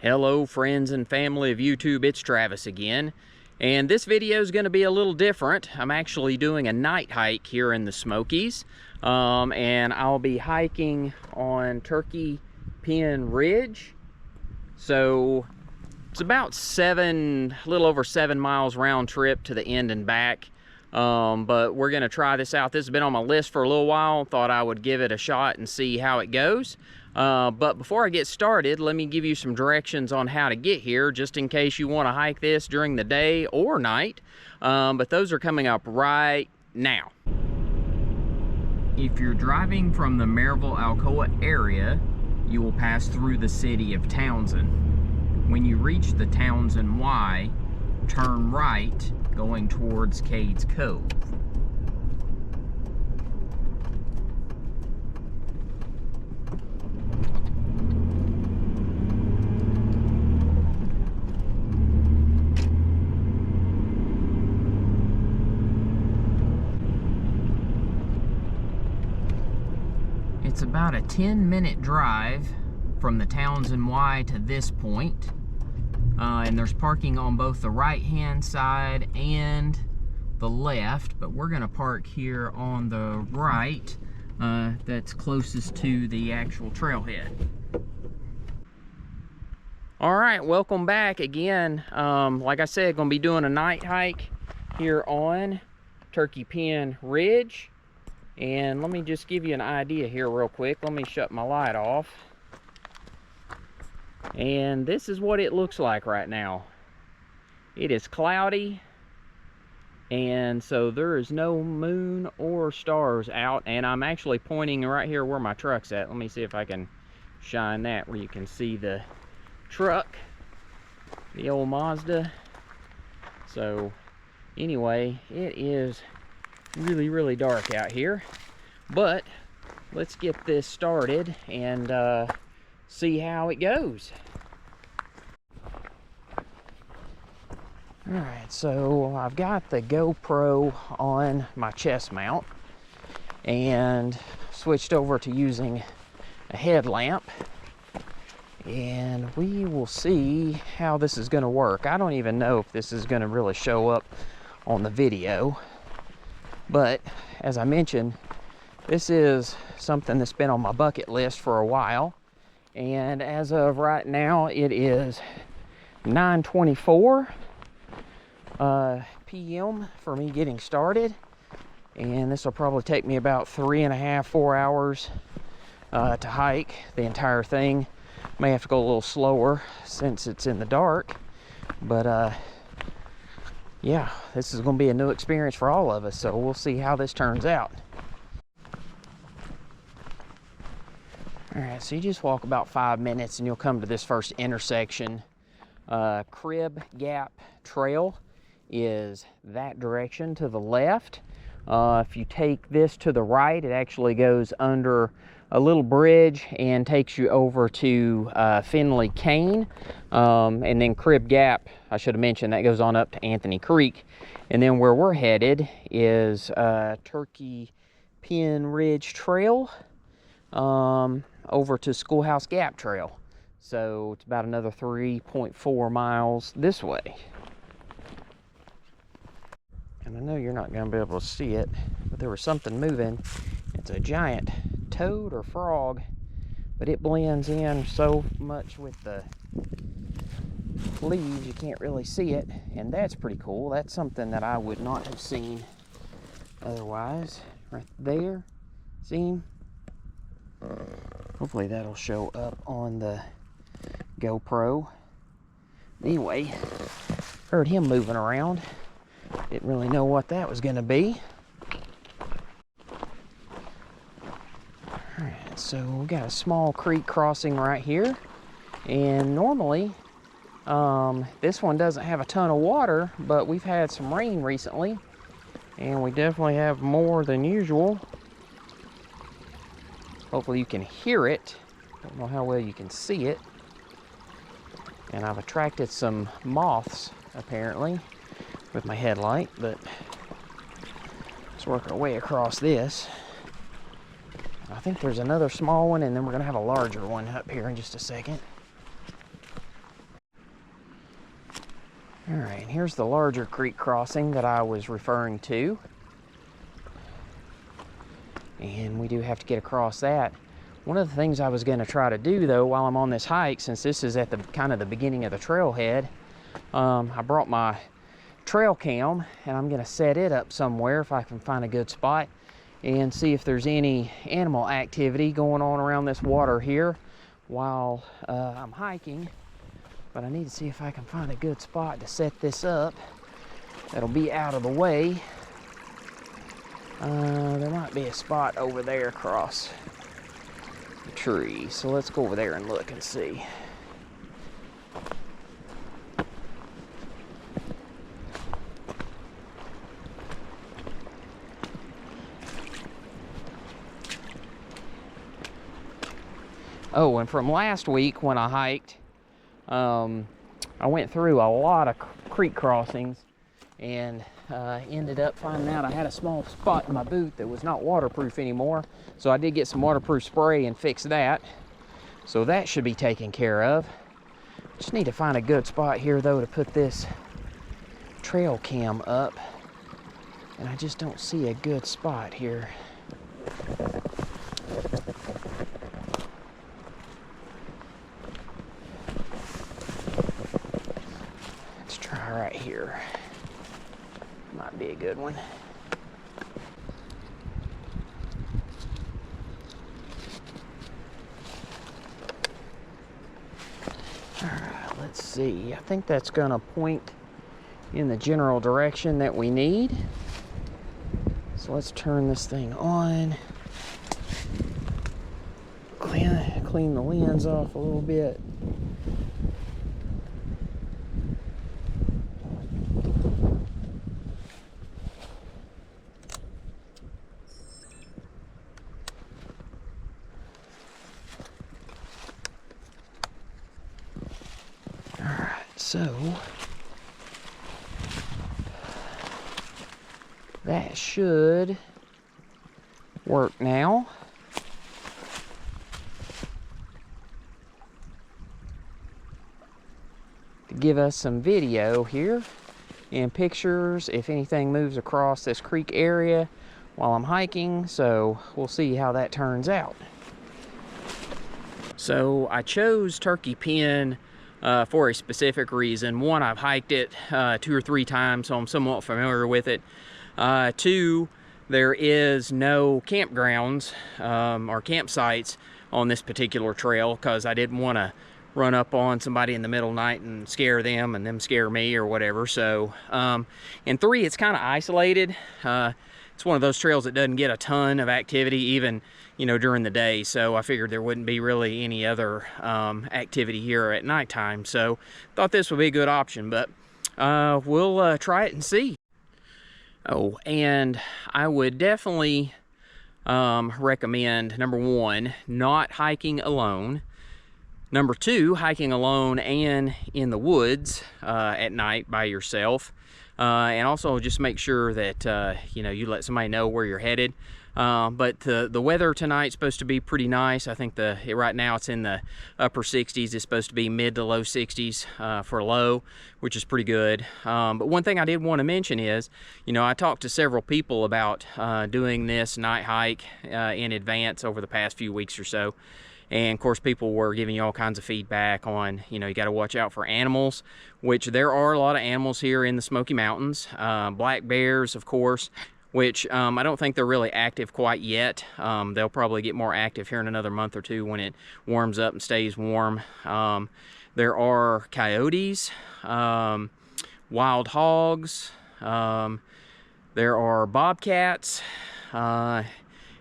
Hello friends and family of YouTube, it's Travis again, and this video is going to be a little different. I'm actually doing a night hike here in the Smokies, and I'll be hiking on Turkey Pen Ridge. So it's about a little over 7 miles round trip to the end and back. But we're going to try this out. This has been on my list for a little while. Thought I would give it a shot and see how it goes. But before I get started, let me give you some directions on how to get here, just in case you want to hike this during the day or night. But those are coming up right now. If you're driving from the Maryville-Alcoa area, you will pass through the city of Townsend. When you reach the Townsend Y, turn right, going towards Cades Cove. It's about a 10-minute drive from the Townsend Y to this point. And there's parking on both the right-hand side and the left, but we're gonna park here on the right, that's closest to the actual trailhead. All right, welcome back again. Like I said, gonna be doing a night hike here on Turkey Pen Ridge. And let me just give you an idea here real quick. Let me shut my light off. And this is what it looks like right now. It is cloudy, and so there is no moon or stars out, and I'm actually pointing right here where my truck's at. Let me see if I can shine that where you can see the truck, the old Mazda. So anyway, it is really dark out here, but let's get this started and see how it goes. All right, so I've got the GoPro on my chest mount and switched over to using a headlamp, and we will see how this is going to work. I don't even know if this is going to really show up on the video, but as I mentioned, this is something that's been on my bucket list for a while. And as of right now, it is 9:24 p.m. for me getting started. And this will probably take me about 3.5–4 hours to hike the entire thing. May have to go a little slower since it's in the dark. But yeah, this is going to be a new experience for all of us. So we'll see how this turns out. Alright, so you just walk about 5 minutes and you'll come to this first intersection. Crib Gap Trail is that direction to the left. If you take this to the right, it actually goes under a little bridge and takes you over to Finley Cane. And then Crib Gap, I should have mentioned, that goes on up to Anthony Creek. And then where we're headed is Turkey Pen Ridge Trail. Over to Schoolhouse Gap Trail. So it's about another 3.4 miles this way. And I know you're not going to be able to see it, but there was something moving. It's a giant toad or frog, but it blends in so much with the leaves you can't really see it, and that's pretty cool. That's something that I would not have seen otherwise. Right there, see him? Hopefully that'll show up on the GoPro. Anyway, heard him moving around. Didn't really know what that was going to be. Alright, so we got a small creek crossing right here. And normally, this one doesn't have a ton of water, but we've had some rain recently. And we definitely have more than usual. Hopefully you can hear it. Don't know how well you can see it. And I've attracted some moths, apparently, with my headlight, but let's work our way across this. I think there's another small one, and then we're gonna have a larger one up here in just a second. All right, and here's the larger creek crossing that I was referring to. And we do have to get across that. One of the things I was going to try to do, though, while I'm on this hike, since this is at the kind of the beginning of the trailhead, I brought my trail cam, and I'm going to set it up somewhere if I can find a good spot and see if there's any animal activity going on around this water here while I'm hiking. But I need to see if I can find a good spot to set this up that'll be out of the way. There might be a spot over there across the tree, so let's go over there and look and see. Oh, and from last week when I hiked, I went through a lot of creek crossings and ended up finding out I had a small spot in my boot that was not waterproof anymore. So I did get some waterproof spray and fix that. So that should be taken care of. Just need to find a good spot here though to put this trail cam up. And I just don't see a good spot here. Let's try right here. Might be a good one. All right, let's see. I think that's gonna point in the general direction that we need. So let's turn this thing on. Clean the lens off a little bit. So that should work now. To give us some video here and pictures if anything moves across this creek area while I'm hiking. So we'll see how that turns out. So I chose Turkey Pen for a specific reason. One, I've hiked it 2 or 3 times, so I'm somewhat familiar with it. 2, there is no campgrounds or campsites on this particular trail because I didn't want to run up on somebody in the middle of the night and scare them and them scare me or whatever. So, and 3, it's kind of isolated. It's one of those trails that doesn't get a ton of activity even, you know, during the day. So I figured there wouldn't be really any other activity here at nighttime. So thought this would be a good option, but we'll try it and see. Oh, and I would definitely recommend, number 1, not hiking alone. Number 2, hiking alone and in the woods at night by yourself. And also just make sure that, you know, you let somebody know where you're headed. But the weather tonight's supposed to be pretty nice. I think right now it's in the upper 60s. It's supposed to be mid to low 60s for low, which is pretty good. But one thing I did want to mention is, you know, I talked to several people about doing this night hike in advance over the past few weeks or so. And of course, people were giving you all kinds of feedback on, you know, you got to watch out for animals, which there are a lot of animals here in the Smoky Mountains. Black bears, of course, which I don't think they're really active quite yet. They'll probably get more active here in another month or 2 when it warms up and stays warm. There are coyotes, wild hogs, there are bobcats,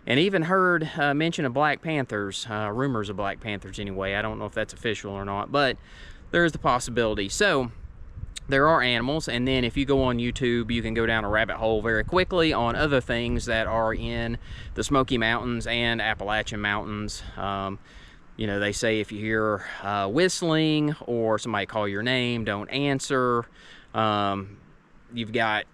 and even heard mention of black panthers, rumors of black panthers anyway. I don't know if that's official or not, but there is the possibility. So there are animals, and then if you go on YouTube, you can go down a rabbit hole very quickly on other things that are in the Smoky Mountains and Appalachian Mountains. You know, they say if you hear whistling or somebody call your name, don't answer. You've got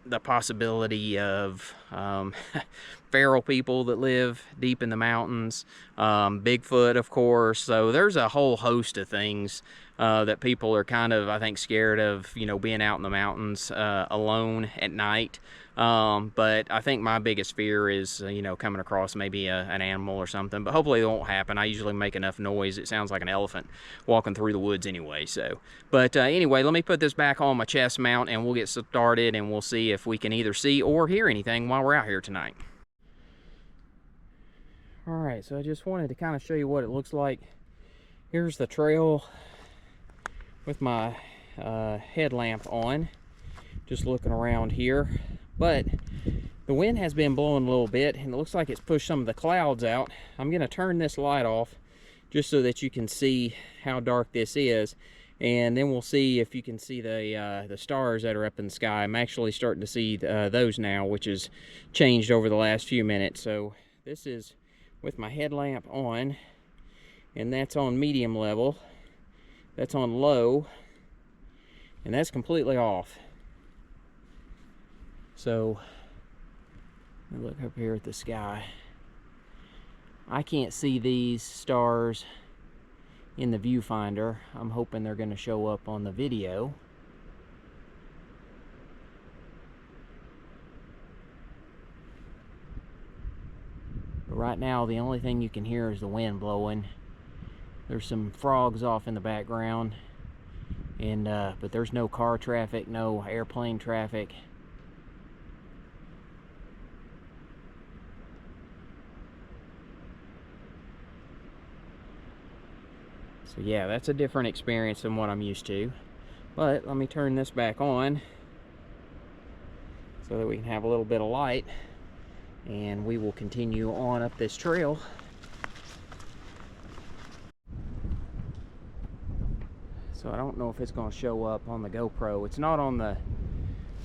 the possibility of feral people that live deep in the mountains, Bigfoot, of course. So there's a whole host of things that people are kind of, I think, scared of, you know, being out in the mountains alone at night. But I think my biggest fear is, you know, coming across maybe an animal or something, but hopefully it won't happen. I usually make enough noise. It sounds like an elephant walking through the woods anyway. So, but anyway, let me put this back on my chest mount and we'll get started, and we'll see if we can either see or hear anything while we're out here tonight. All right, so I just wanted to kind of show you what it looks like. Here's the trail with my headlamp on, just looking around here. But the wind has been blowing a little bit, and it looks like it's pushed some of the clouds out. I'm going to turn this light off just so that you can see how dark this is, and then we'll see if you can see the stars that are up in the sky. I'm actually starting to see those now, which has changed over the last few minutes. So this is with my headlamp on, and that's on medium level. That's on low, and that's completely off. So look up here at the sky. I can't see these stars in the viewfinder. I'm hoping they're going to show up on the video. But right now, the only thing you can hear is the wind blowing. There's some frogs off in the background, and but there's no car traffic, no airplane traffic. So yeah, that's a different experience than what I'm used to. But let me turn this back on so that we can have a little bit of light, and we will continue on up this trail. So I don't know if it's going to show up on the GoPro. It's not on the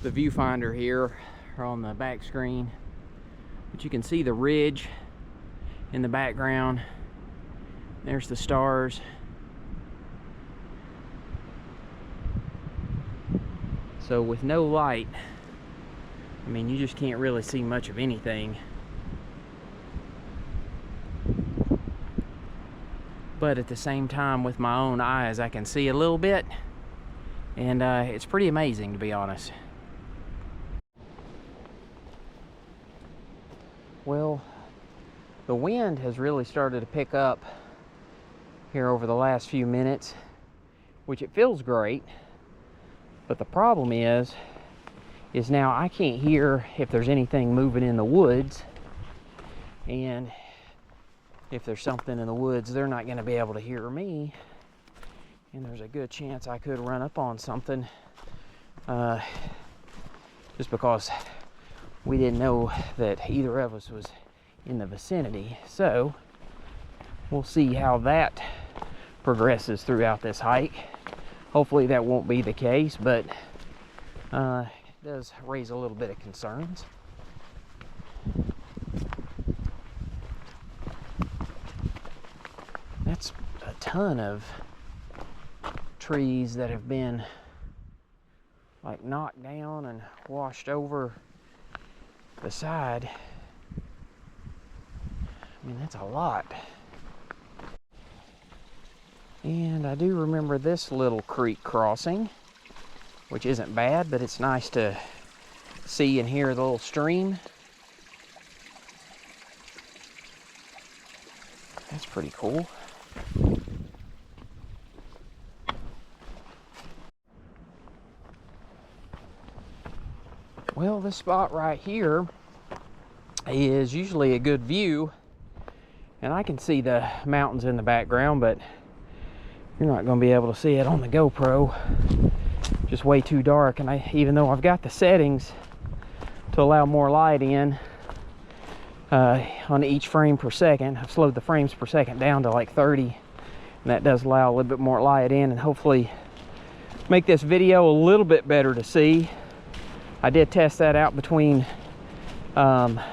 viewfinder here or on the back screen, but you can see the ridge in the background. There's the stars. So with no light, I mean, you just can't really see much of anything. But at the same time, with my own eyes, I can see a little bit, and it's pretty amazing, to be honest. Well, the wind has really started to pick up here over the last few minutes, which it feels great. But the problem is now I can't hear if there's anything moving in the woods, and if there's something in the woods, they're not going to be able to hear me, and there's a good chance I could run up on something just because we didn't know that either of us was in the vicinity. So we'll see how that progresses throughout this hike. Hopefully that won't be the case, but it does raise a little bit of concerns. That's a ton of trees that have been like knocked down and washed over the side. I mean, that's a lot. And I do remember this little creek crossing, which isn't bad, but it's nice to see and hear the little stream. That's pretty cool. Well, this spot right here is usually a good view, and I can see the mountains in the background, but you're not going to be able to see it on the GoPro. Just way too dark, and even though I've got the settings to allow more light in on each frame per second, I've slowed the frames per second down to like 30, and that does allow a little bit more light in and hopefully make this video a little bit better to see. I did test that out between the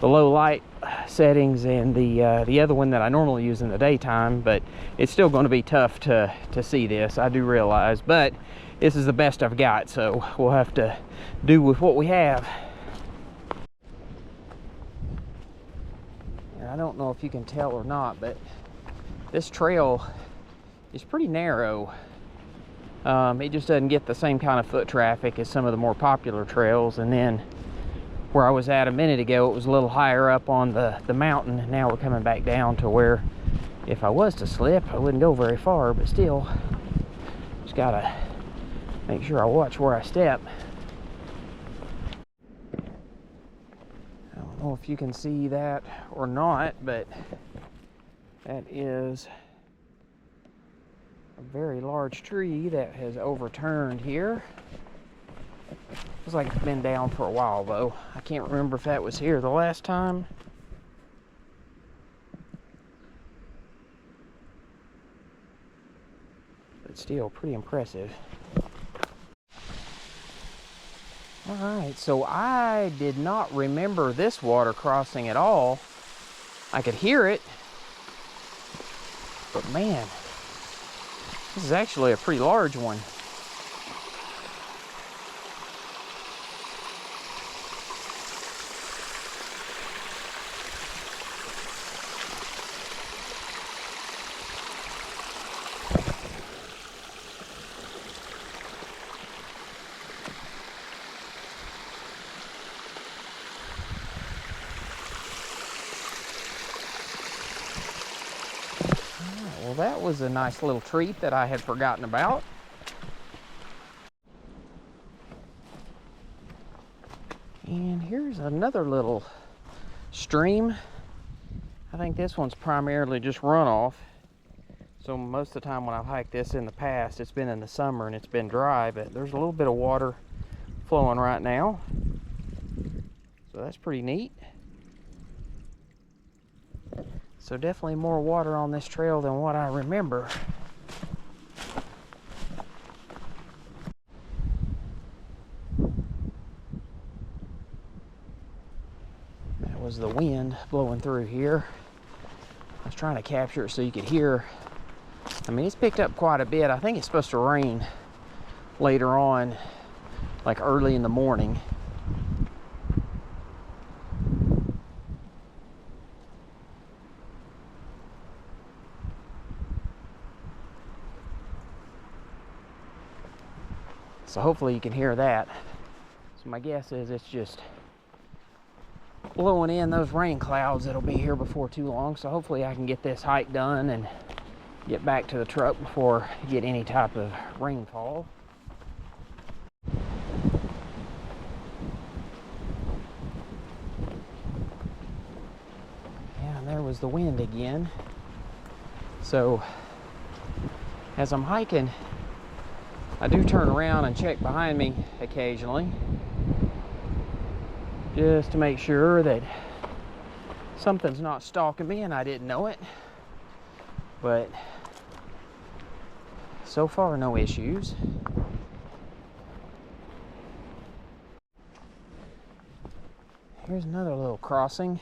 low light settings and the other one that I normally use in the daytime, but it's still going to be tough to see this, I do realize, but this is the best I've got, so we'll have to do with what we have. I don't know if you can tell or not, but this trail is pretty narrow. It just doesn't get the same kind of foot traffic as some of the more popular trails. And then where I was at a minute ago, it was a little higher up on the mountain. Now we're coming back down to where if I was to slip, I wouldn't go very far, but still, just gotta make sure I watch where I step. I don't know if you can see that or not, but that is a very large tree that has overturned here. Looks like it's been down for a while though. I can't remember if that was here the last time. But still pretty impressive. Alright, so I did not remember this water crossing at all. I could hear it, but man, this is actually a pretty large one. Well, that was a nice little treat that I had forgotten about. And here's another little stream. I think this one's primarily just runoff. So most of the time when I've hiked this in the past, it's been in the summer and it's been dry, but there's a little bit of water flowing right now. So that's pretty neat. So definitely more water on this trail than what I remember. That was the wind blowing through here. I was trying to capture it so you could hear. I mean, it's picked up quite a bit. I think it's supposed to rain later on, like early in the morning. So hopefully you can hear that. So my guess is it's just blowing in those rain clouds that'll be here before too long. So hopefully I can get this hike done and get back to the truck before I get any type of rainfall. Yeah, and there was the wind again. So as I'm hiking, I do turn around and check behind me occasionally, just to make sure that something's not stalking me and I didn't know it. But so far, no issues. Here's another little crossing.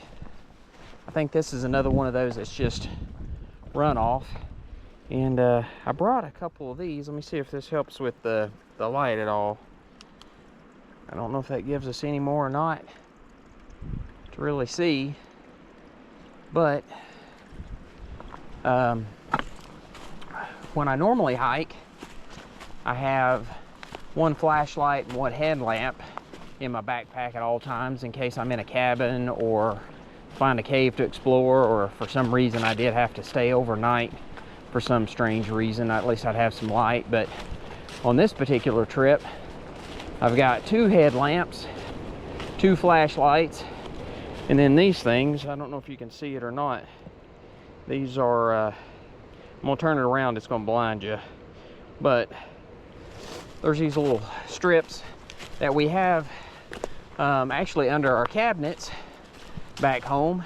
I think this is another one of those that's just runoff. And I brought a couple of these. Let me see if this helps with the light at all. I don't know if that gives us any more or not to really see. But when I normally hike, I have one flashlight and one headlamp in my backpack at all times in case I'm in a cabin or find a cave to explore, or for some reason I did have to stay overnight. For some strange reason, at least I'd have some light. But on this particular trip, I've got two headlamps, two flashlights, and then these things, I don't know if you can see it or not. These are, I'm gonna turn it around, it's gonna blind you. But there's these little strips that we have actually under our cabinets back home.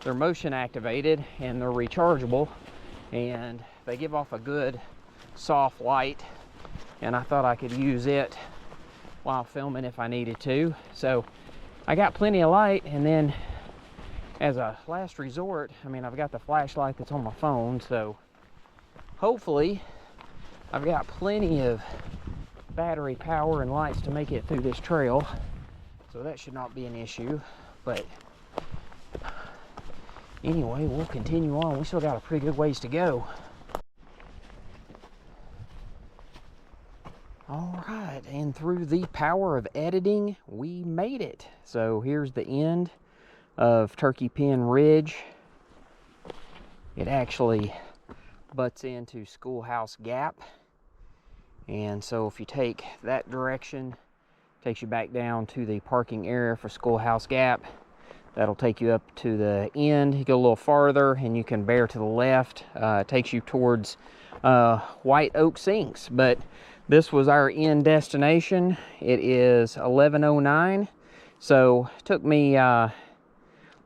They're motion activated and they're rechargeable. And they give off a good soft light, and I thought I could use it while filming if I needed to. So I got plenty of light, and then as a last resort, I mean, I've got the flashlight that's on my phone, so hopefully I've got plenty of battery power and lights to make it through this trail, so that should not be an issue. But Anyway, we'll continue on. We still got a pretty good ways to go. All right, and through the power of editing, we made it. So here's the end of Turkey Pen Ridge. It actually butts into Schoolhouse Gap. And so if you take that direction, it takes you back down to the parking area for Schoolhouse Gap. That'll take you up to the end. You go a little farther and you can bear to the left. It takes you towards White Oak Sinks. But this was our end destination. It is 11:09. So it took me a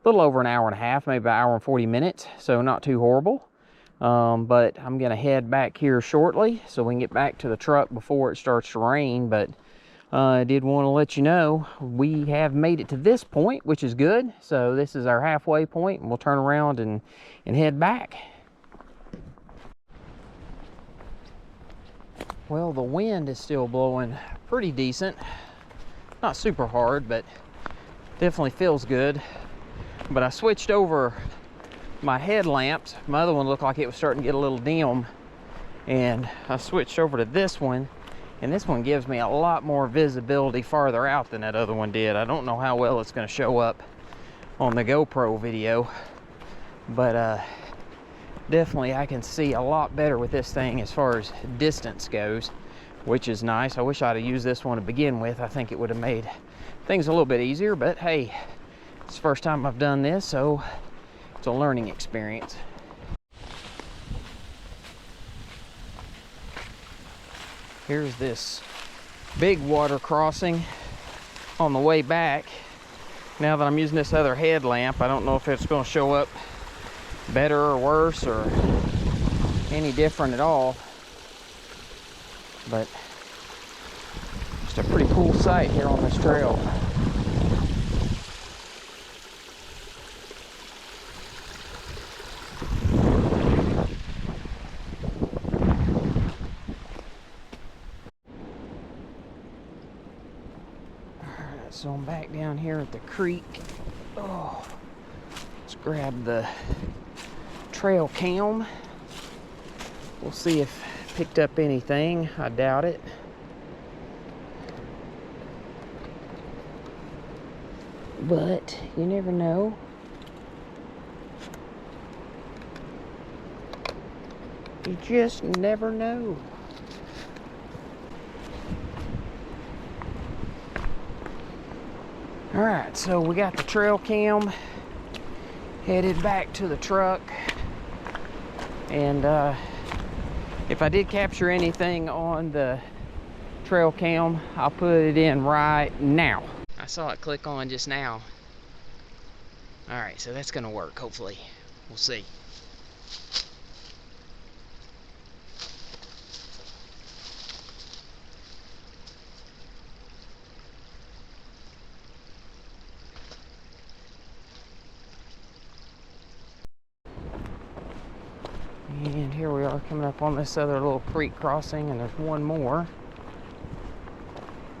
little over an hour and a half, maybe an hour and 40 minutes. So not too horrible. But I'm gonna head back here shortly so we can get back to the truck before it starts to rain. But I did want to let you know we have made it to this point, which is good. So this is our halfway point, and we'll turn around and head back. Well, the wind is still blowing pretty decent. Not super hard, but definitely feels good. But I switched over my headlamps. My other one looked like it was starting to get a little dim, and I switched over to this one. And this one gives me a lot more visibility farther out than that other one did. I don't know how well it's going to show up on the GoPro video, but definitely I can see a lot better with this thing as far as distance goes, which is nice. I wish I'd have used this one to begin with. I think it would have made things a little bit easier, but hey, it's the first time I've done this, so it's a learning experience. Here's this big water crossing on the way back. Now that I'm using this other headlamp, I don't know if it's going to show up better or worse or any different at all. But just a pretty cool sight here on this trail. So I'm back down here at the creek. Oh, let's grab the trail cam. We'll see if it picked up anything. I doubt it. But you never know. You just never know. All right, so we got the trail cam headed back to the truck, and if I did capture anything on the trail cam, I'll put it in right now. I saw it click on just now. All right, so that's gonna work, hopefully. We'll see. And here we are coming up on this other little creek crossing, and there's one more.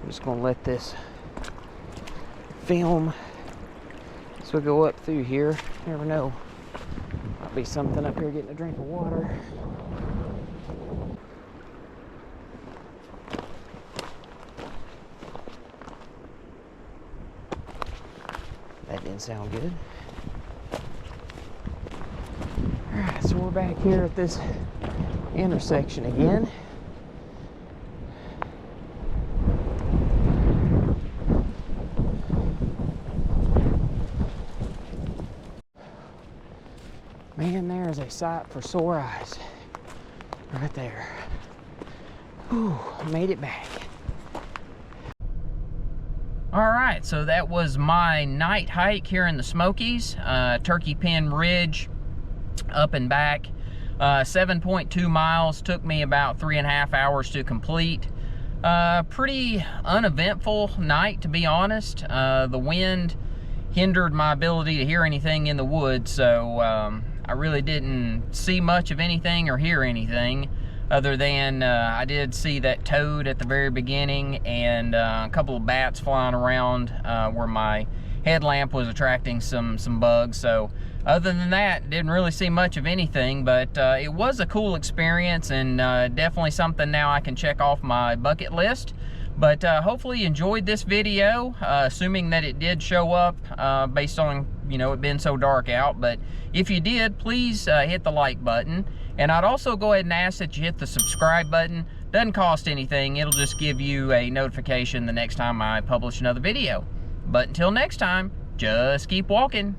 I'm just going to let this film as we go up through here. You never know. Might be something up here getting a drink of water. That didn't sound good. Alright, so we're back here at this intersection again. Man, there is a sight for sore eyes. Right there. Whew, made it back. Alright, so that was my night hike here in the Smokies. Turkey Pen Ridge, up and back. 7.2 miles, took me about 3.5 hours to complete. Pretty uneventful night, to be honest. The wind hindered my ability to hear anything in the woods, so I really didn't see much of anything or hear anything, other than I did see that toad at the very beginning, and a couple of bats flying around where my headlamp was attracting some bugs. So Other than that, didn't really see much of anything, but it was a cool experience, and definitely something now I can check off my bucket list. But hopefully you enjoyed this video, assuming that it did show up based on, you know, it being so dark out. But if you did, please hit the like button. And I'd also go ahead and ask that you hit the subscribe button. Doesn't cost anything. It'll just give you a notification the next time I publish another video. But until next time, just keep walking.